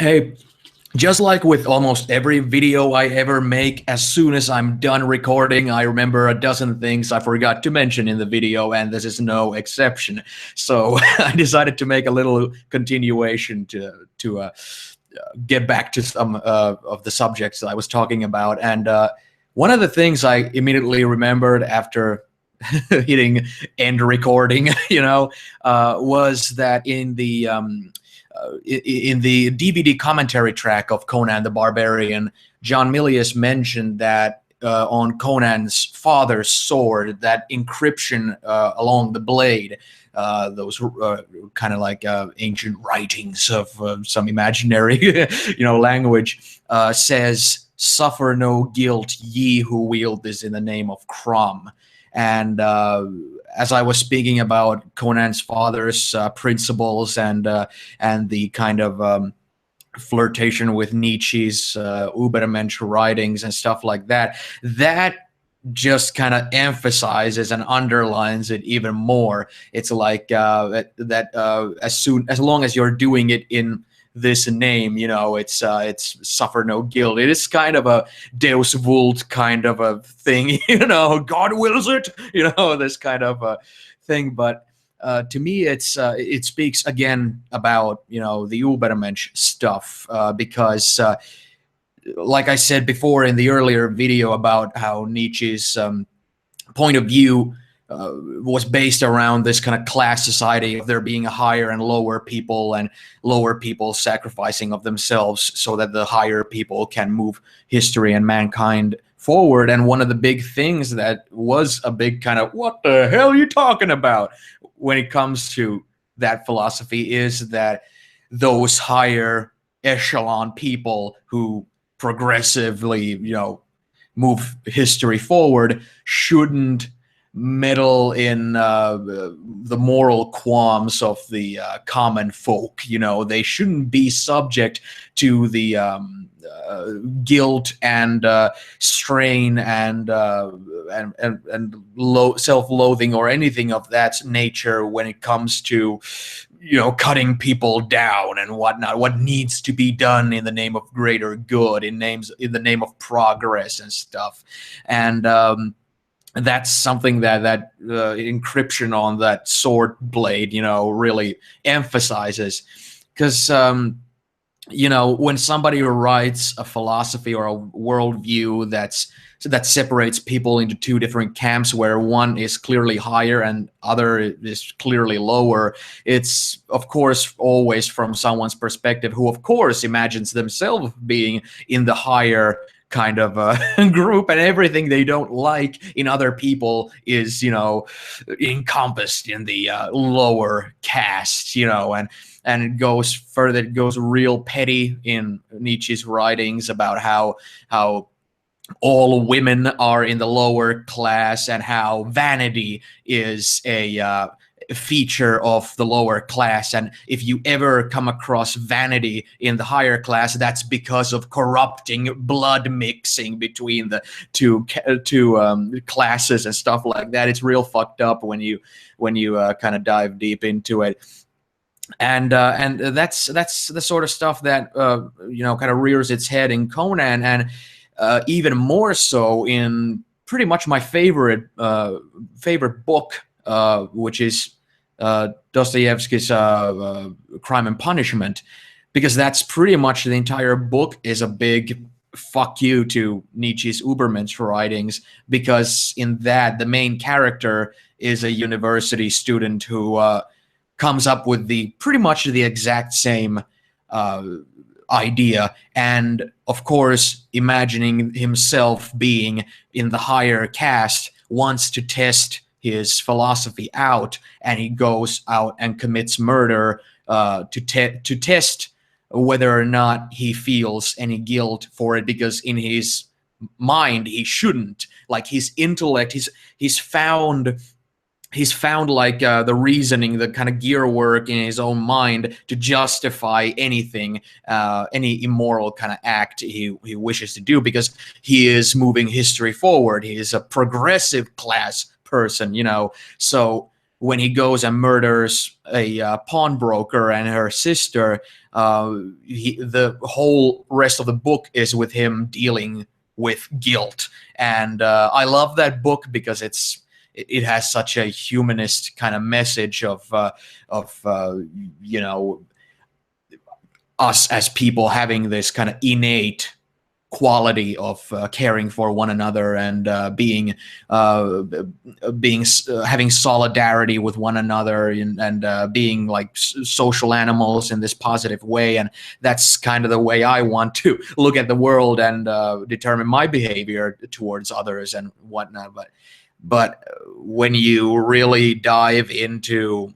Hey, just like with almost every video I ever make, as soon as I'm done recording, I remember a dozen things I forgot to mention in the video, and this is no exception. So I decided to make a little continuation to get back to some of the subjects that I was talking about. And one of the things I immediately remembered after hitting end recording, was that in the DVD commentary track of Conan the Barbarian, John Milius mentioned that on Conan's father's sword, that inscription along the blade, those kind of like ancient writings of some imaginary, language, says, "Suffer no guilt, ye who wield this in the name of Crom." And as I was speaking about Conan's father's principles and the kind of flirtation with Nietzsche's Übermensch writings and stuff like that, that just kind of emphasizes and underlines it even more. It's like as long as you're doing it in this name, it's suffer no guilt. It is kind of a Deus Vult kind of a thing, God wills it, this kind of a thing. But to me, it speaks again about the Übermensch stuff, because like I said before in the earlier video about how Nietzsche's point of view was based around this kind of class society of there being a higher and lower people, and lower people sacrificing of themselves so that the higher people can move history and mankind forward. And one of the big things that was a big kind of what the hell are you talking about when it comes to that philosophy is that those higher echelon people who progressively move history forward shouldn't meddle in the moral qualms of the common folk. They shouldn't be subject to the guilt and strain and self-loathing or anything of that nature when it comes to cutting people down and whatnot. What needs to be done in the name of greater good, in the name of progress and stuff. And that's something that inscription on that sword blade, really emphasizes. Because, when somebody writes a philosophy or a worldview that separates people into two different camps, where one is clearly higher and other is clearly lower, it's of course always from someone's perspective who of course imagines themselves being in the higher kind of group, and everything they don't like in other people is encompassed in the lower caste, and it goes further. It goes real petty in Nietzsche's writings about how all women are in the lower class, and how vanity is a feature of the lower class, and if you ever come across vanity in the higher class, that's because of corrupting blood mixing between the two classes and stuff like that. It's real fucked up when you kind of dive deep into it. And that's the sort of stuff that kind of rears its head in Conan, and even more so in pretty much my favorite book, which is Dostoevsky's Crime and Punishment, because that's pretty much the entire book is a big fuck you to Nietzsche's Übermensch writings, because in that the main character is a university student who comes up with pretty much the exact same idea, and of course imagining himself being in the higher caste, wants to test his philosophy out, and he goes out and commits murder to test whether or not he feels any guilt for it, because in his mind he shouldn't. Like his intellect, he's found like the reasoning, the kind of gear work in his own mind to justify anything, any immoral kind of act he wishes to do, because he is moving history forward. He is a progressive class person, so when he goes and murders a pawnbroker and her sister, the whole rest of the book is with him dealing with guilt. And I love that book because it has such a humanist kind of message of you know, us as people having this kind of innate quality of caring for one another and having solidarity with one another, and being like social animals in this positive way. And that's kind of the way I want to look at the world and determine my behavior towards others and whatnot. But when you really dive into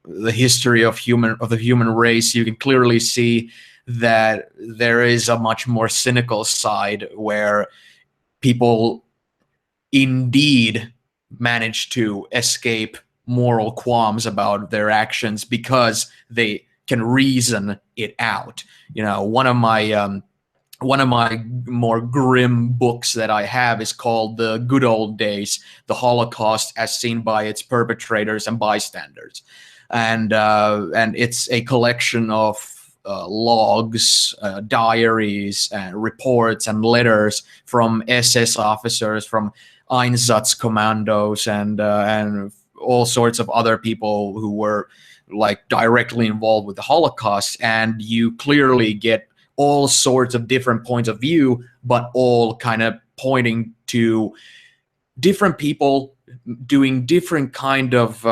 the history of the human race, you can clearly see that there is a much more cynical side where people indeed manage to escape moral qualms about their actions because they can reason it out. You know, one of my more grim books that I have is called The Good Old Days: The Holocaust as Seen by Its Perpetrators and Bystanders. And it's a collection of logs, diaries, and reports and letters from SS officers, from Einsatzkommandos, and all sorts of other people who were like directly involved with the Holocaust. And you clearly get all sorts of different points of view, but all kind of pointing to different people doing different kind of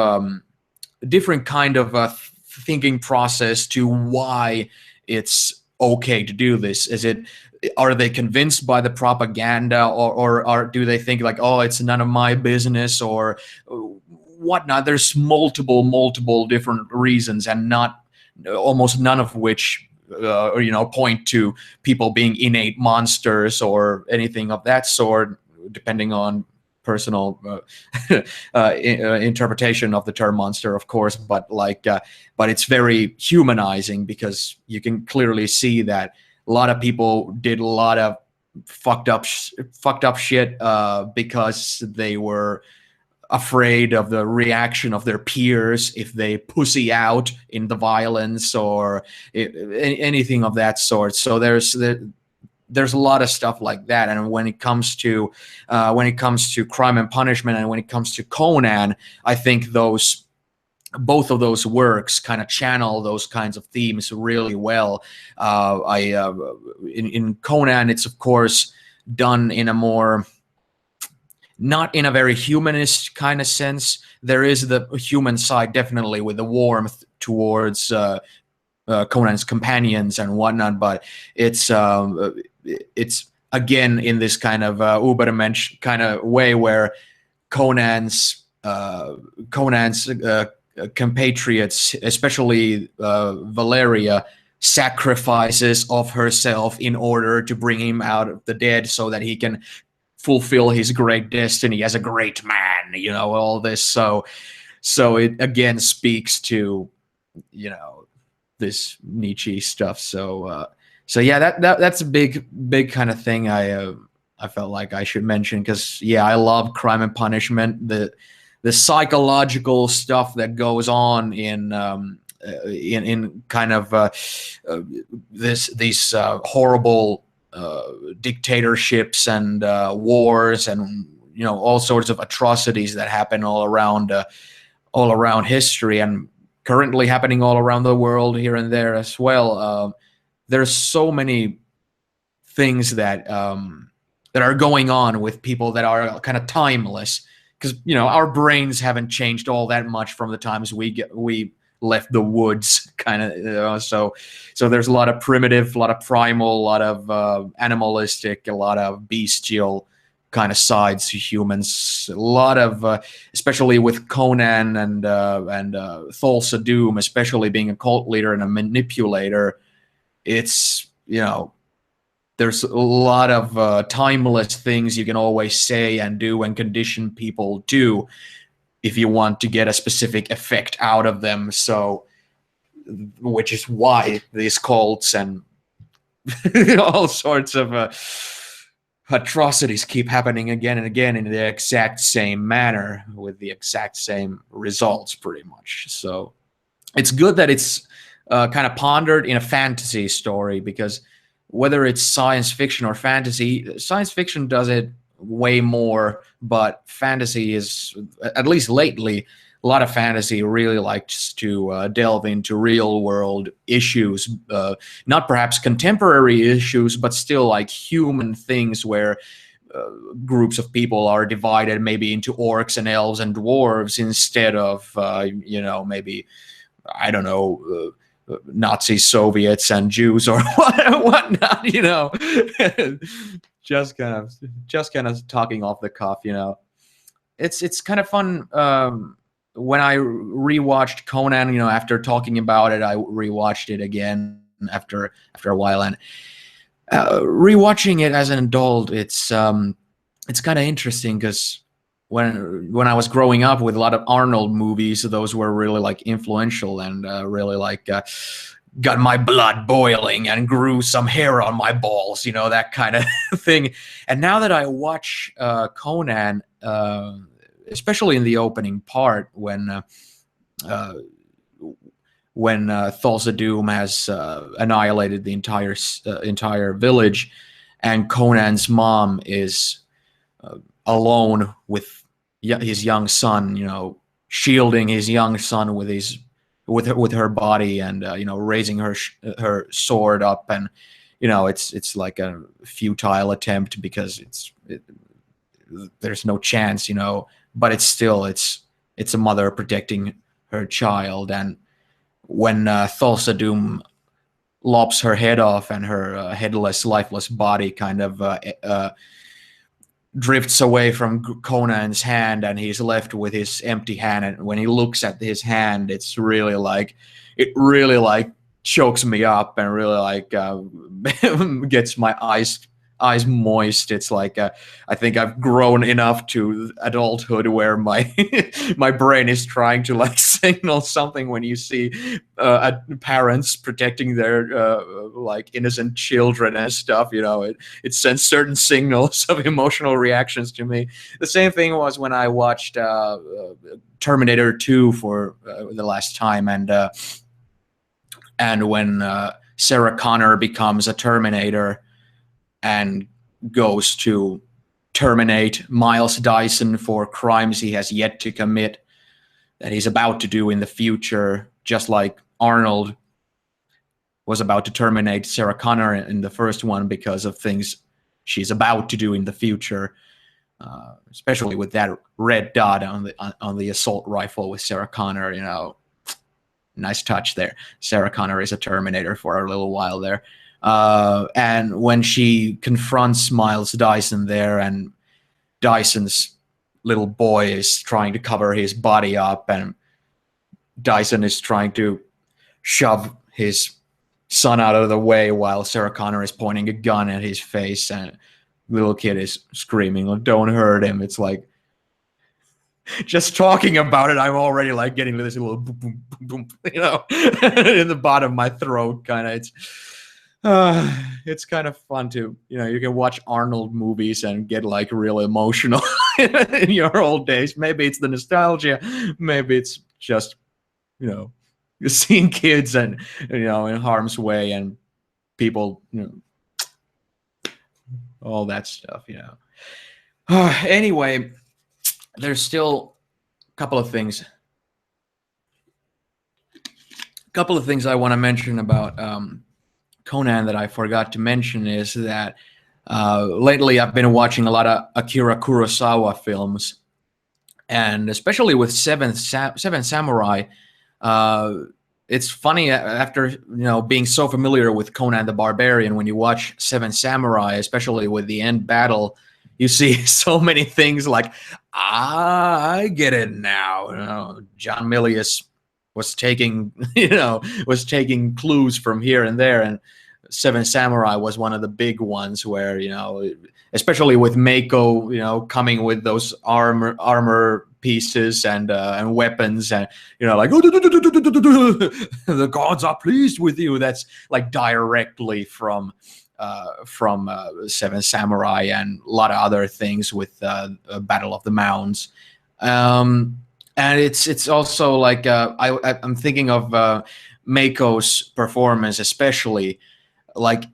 thinking process to why it's okay to do this. Are they convinced by the propaganda, or do they think like, oh, it's none of my business, or whatnot? There's multiple different reasons, and almost none of which point to people being innate monsters or anything of that sort, depending on personal interpretation of the term monster, of course. But it's very humanizing, because you can clearly see that a lot of people did a lot of fucked up shit because they were afraid of the reaction of their peers if they pussy out in the violence or anything of that sort. So there's a lot of stuff like that. And when it comes to Crime and Punishment, and when it comes to Conan, I think both of those works kind of channel those kinds of themes really well. In Conan, it's of course done in a more, not in a very humanist kind of sense. There is the human side definitely, with the warmth towards Conan's companions and whatnot, but it's again in this kind of Übermensch kind of way, where Conan's compatriots, especially Valeria, sacrifices of herself in order to bring him out of the dead, so that he can fulfill his great destiny as a great man. All this. So it again speaks to this Nietzsche stuff. So yeah, that's a big kind of thing I felt like I should mention, because yeah, I love Crime and Punishment. The psychological stuff that goes on in kind of these horrible dictatorships and wars, and all sorts of atrocities that happen all around history, and currently happening all around the world here and there as well. There's so many things that are going on with people that are kind of timeless, because our brains haven't changed all that much from the times we left the woods, kind of. So there's a lot of primitive, a lot of primal, a lot of animalistic, a lot of bestial kind of sides to humans. A lot of, especially with Conan and Thulsa Doom, especially being a cult leader and a manipulator. It's there's a lot of timeless things you can always say and do and condition people to, if you want to get a specific effect out of them. So, which is why these cults and all sorts of atrocities keep happening again and again in the exact same manner with the exact same results, pretty much. So it's good that it's kind of pondered in a fantasy story, because whether it's science fiction or fantasy, science fiction does it way more, but fantasy is, at least lately, a lot of fantasy really likes to delve into real world issues, not perhaps contemporary issues, but still like human things where groups of people are divided maybe into orcs and elves and dwarves instead of, maybe, I don't know, Nazi Soviets and Jews or whatnot, just kind of talking off the cuff, It's kind of fun. When I rewatched Conan, after talking about it, I rewatched it again after a while, and rewatching it as an adult, it's kind of interesting because when I was growing up with a lot of Arnold movies, those were really like influential and really like got my blood boiling and grew some hair on my balls, that kind of thing. And now that I watch Conan, especially in the opening part when Thulsa Doom has annihilated the entire village, and Conan's mom is alone with his young son, shielding his young son with her body, and raising her sword up, and it's like a futile attempt because there's no chance, but it's still it's a mother protecting her child. And when Thulsa Doom lops her head off and her headless, lifeless body kind of drifts away from Conan's hand, and he's left with his empty hand, and when he looks at his hand, it really chokes me up and really like gets my eyes moist. It's like I think I've grown enough to adulthood where my my brain is trying to like signal something when you see parents protecting their like innocent children and stuff. It sends certain signals of emotional reactions to me. The same thing was when I watched Terminator 2 for the last time, and when Sarah Connor becomes a Terminator and goes to terminate Miles Dyson for crimes he has yet to commit, that he's about to do in the future, just like Arnold was about to terminate Sarah Connor in the first one because of things she's about to do in the future, especially with that red dot on the assault rifle with Sarah Connor. Nice touch there. Sarah Connor is a Terminator for a little while there. And when she confronts Miles Dyson there, and Dyson's little boy is trying to cover his body up, and Dyson is trying to shove his son out of the way while Sarah Connor is pointing a gun at his face, and little kid is screaming, "Don't hurt him." It's like, just talking about it, I'm already like getting this little boom, boom, boom, in the bottom of my throat, kind of. It's kind of fun to, you can watch Arnold movies and get like real emotional in your old days. Maybe it's the nostalgia, maybe it's just, seeing kids and, in harm's way and people, all that stuff, Anyway, there's still a couple of things I want to mention about Conan that I forgot to mention, is that lately I've been watching a lot of Akira Kurosawa films, and especially with Seven Samurai. It's funny, after being so familiar with Conan the Barbarian, when you watch Seven Samurai, especially with the end battle, you see so many things like, I get it now. John Milius was taking clues from here and there, and Seven Samurai was one of the big ones where, especially with Mako, coming with those armor pieces and weapons, and like, oh, the gods are pleased with you. That's like directly from from Seven Samurai and a lot of other things with Battle of the Mounds. And it's also like I'm thinking of Mako's performance, especially like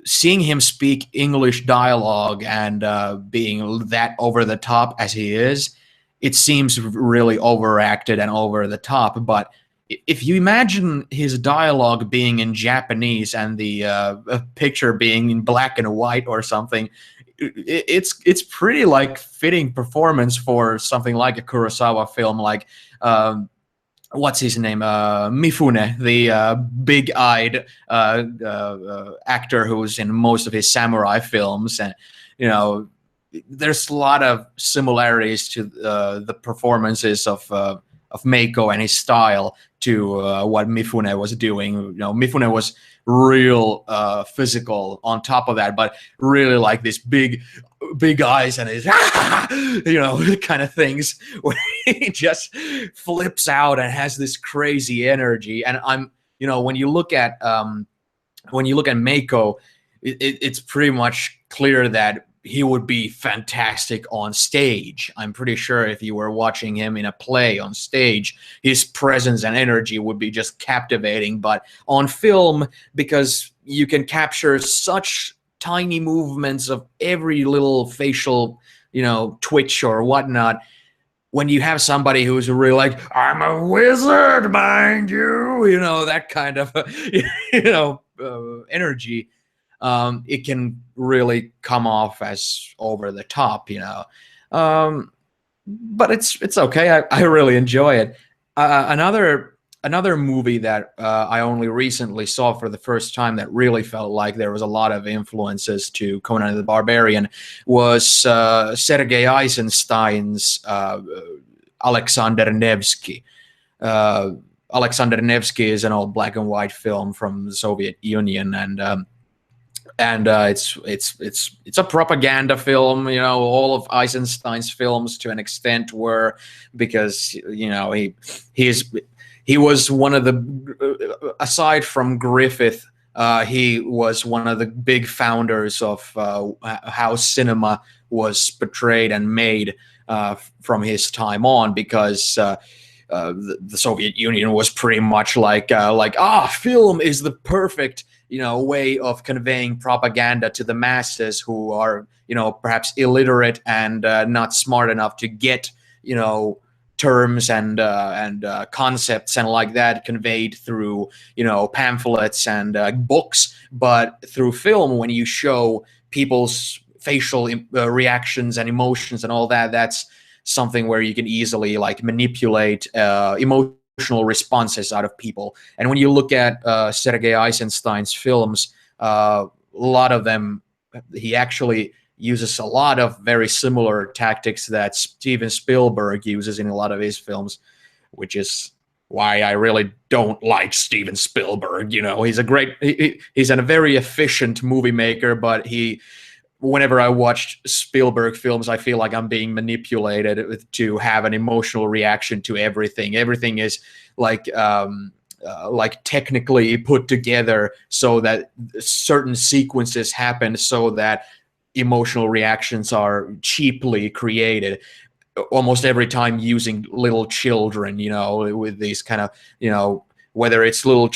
seeing him speak English dialogue and being that over the top as he is. It seems really overacted and over the top, but if you imagine his dialogue being in Japanese and the picture being in black and white or something, it's pretty like fitting performance for something like a Kurosawa film, like what's his name, Mifune, the big-eyed actor who's in most of his samurai films. And you know, there's a lot of similarities to the performances of Mako and his style to what Mifune was doing. You know, Mifune was real physical on top of that, but really like this big eyes and his you know, kind of things where he just flips out and has this crazy energy. And I'm, you know, when you look at Mako, it's pretty much clear that he would be fantastic on stage. I'm pretty sure if you were watching him in a play on stage, his presence and energy would be just captivating. But on film, because you can capture such tiny movements of every little facial, you know, twitch or whatnot, when you have somebody who's really like, I'm a wizard, mind you, you know, that kind of, you know, energy, it can really come off as over the top, you know. But it's okay. I really enjoy it. Another movie that I only recently saw for the first time that really felt like there was a lot of influences to Conan the Barbarian was Sergei Eisenstein's Alexander Nevsky. Alexander Nevsky is an old black and white film from the Soviet Union, and it's a propaganda film. You know, all of Eisenstein's films to an extent were, because you know he was one of the, aside from Griffith, he was one of the big founders of how cinema was portrayed and made from his time on, because the Soviet Union was pretty much like film is the perfect, you know, way of conveying propaganda to the masses who are, you know, perhaps illiterate and not smart enough to get, you know, terms and concepts and like that conveyed through, you know, pamphlets and books. But through film, when you show people's facial reactions and emotions and all that, that's something where you can easily like manipulate emotional responses out of people. And when you look at Sergei Eisenstein's films, a lot of them, he actually uses a lot of very similar tactics that Steven Spielberg uses in a lot of his films, which is why I really don't like Steven Spielberg. You know, he's a he's a very efficient movie maker, but whenever I watch Spielberg films, I feel like I'm being manipulated to have an emotional reaction to everything. Everything is like technically put together so that certain sequences happen so that emotional reactions are cheaply created, almost every time using little children, you know, with these kind of, you know, whether it's little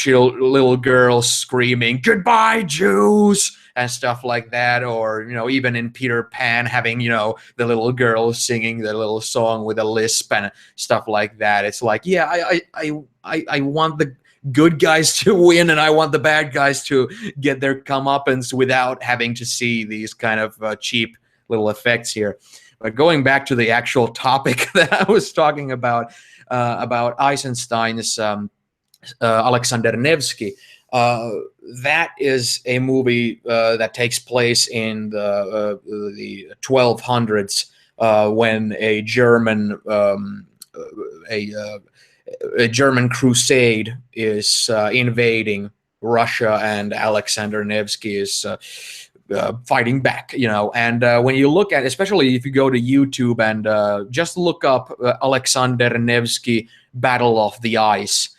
girls screaming "Goodbye, Jews" and stuff like that, or you know, even in Peter Pan having, you know, the little girl singing the little song with a lisp and stuff like that. It's like, yeah, I want the good guys to win, and I want the bad guys to get their comeuppance without having to see these kind of cheap little effects here. But going back to the actual topic that I was talking about Eisenstein's Alexander Nevsky, that is a movie that takes place in the 1200s, when a German crusade is invading Russia, and Alexander Nevsky is fighting back, you know. And when you look at, especially if you go to YouTube and just look up Alexander Nevsky Battle of the Ice,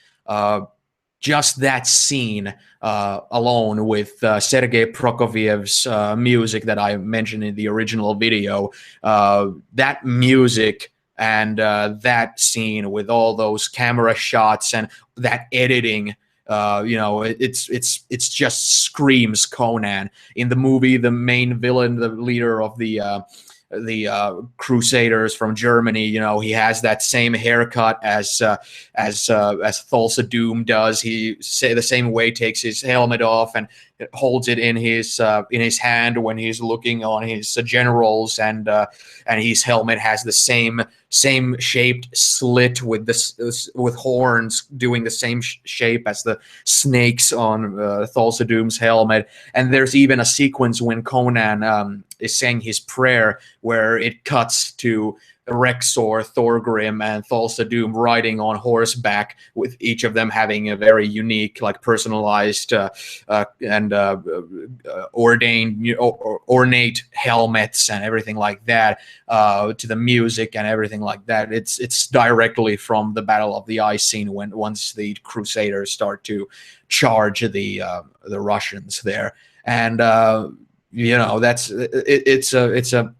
just that scene alone with Sergei Prokofiev's music that I mentioned in the original video, that music and that scene with all those camera shots and that editing, it's just screams Conan. In the movie, the main villain, the leader of the Crusaders from Germany, he has that same haircut as Thulsa Doom does. He the same way takes his helmet off and holds it in his hand when he's looking on his generals, and his helmet has the same shaped slit with with horns doing the same shape as the snakes on Thulsa Doom's helmet. And there's even a sequence when Conan is saying his prayer where it cuts to Rexor, Thorgrim, and Thulsa Doom riding on horseback, with each of them having a very unique, like personalized and ornate helmets and everything like that, to the music and everything like that. It's directly from the Battle of the Icene, once the Crusaders start to charge the Russians there. And it's a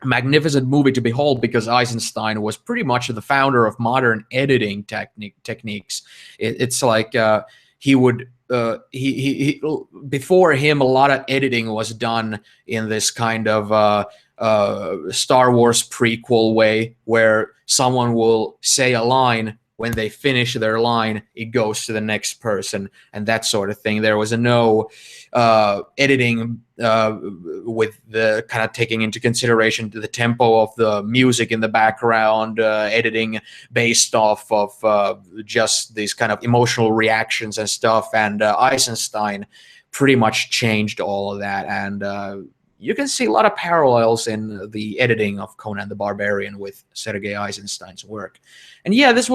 magnificent movie to behold, because Eisenstein was pretty much the founder of modern editing techniques. It's like he would he before him, a lot of editing was done in this kind of Star Wars prequel way, where someone will say a line. When they finish their line, it goes to the next person, and that sort of thing. There was no editing with the kind of taking into consideration the tempo of the music in the background, editing based off of just these kind of emotional reactions and stuff. And Eisenstein pretty much changed all of that. And you can see a lot of parallels in the editing of Conan the Barbarian with Sergei Eisenstein's work. And yeah, this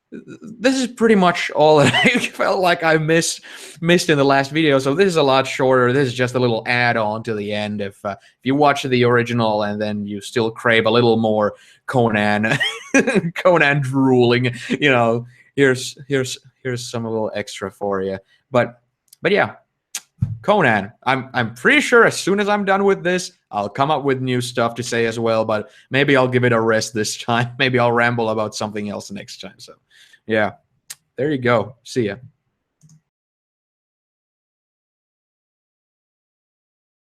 is pretty much all that I felt like I missed in the last video. So this is a lot shorter. This is just a little add-on to the end. If you watch the original and then you still crave a little more Conan, Conan drooling, here's some little extra for you. But yeah. Conan, I'm pretty sure as soon as I'm done with this, I'll come up with new stuff to say as well, but maybe I'll give it a rest this time. Maybe I'll ramble about something else next time. So, yeah, there you go. See ya.